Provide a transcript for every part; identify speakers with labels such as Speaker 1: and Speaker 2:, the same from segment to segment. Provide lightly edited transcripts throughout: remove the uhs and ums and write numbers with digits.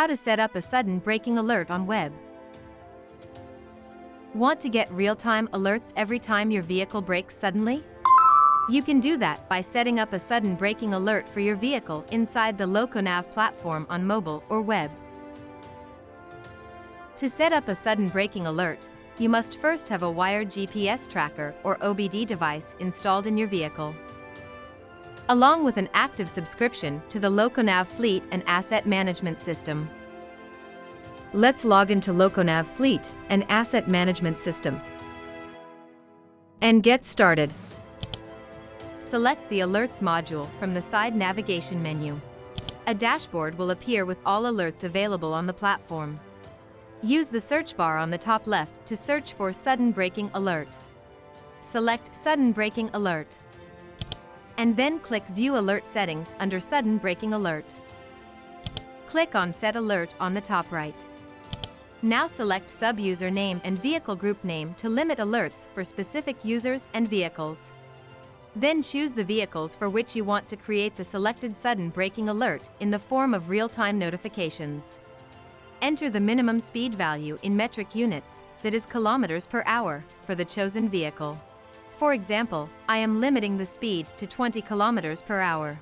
Speaker 1: How to set up a sudden braking alert on web. Want to get real-time alerts every time your vehicle brakes suddenly? You can do that by setting up a sudden braking alert for your vehicle inside the LocoNav platform on mobile or web. To set up a sudden braking alert, you must first have a wired GPS tracker or OBD device installed in your vehicle, along with an active subscription to the LocoNav Fleet and Asset Management System. Let's log into LocoNav Fleet and Asset Management System and get started. Select the Alerts module from the side navigation menu. A dashboard will appear with all alerts available on the platform. Use the search bar on the top left to search for Sudden Braking Alert. Select Sudden Braking Alert, and then click View Alert Settings under Sudden Braking Alert. Click on Set Alert on the top right. Now select sub-user name and vehicle group name to limit alerts for specific users and vehicles. Then choose the vehicles for which you want to create the selected sudden braking alert in the form of real-time notifications. Enter the minimum speed value in metric units, that is kilometers per hour, for the chosen vehicle. For example, I am limiting the speed to 20 kilometers per hour.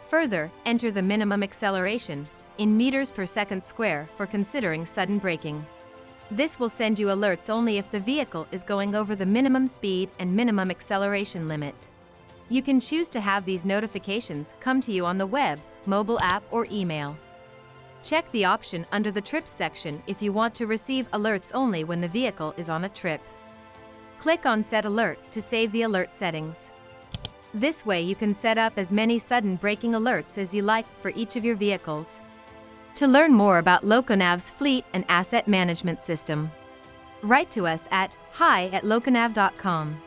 Speaker 1: Further, enter the minimum acceleration in meters per second square for considering sudden braking. This will send you alerts only if the vehicle is going over the minimum speed and minimum acceleration limit. You can choose to have these notifications come to you on the web, mobile app, or email. Check the option under the Trips section if you want to receive alerts only when the vehicle is on a trip. Click on Set Alert to save the alert settings. This way you can set up as many sudden braking alerts as you like for each of your vehicles. To learn more about LocoNav's Fleet and Asset Management System, write to us at hi@loconav.com.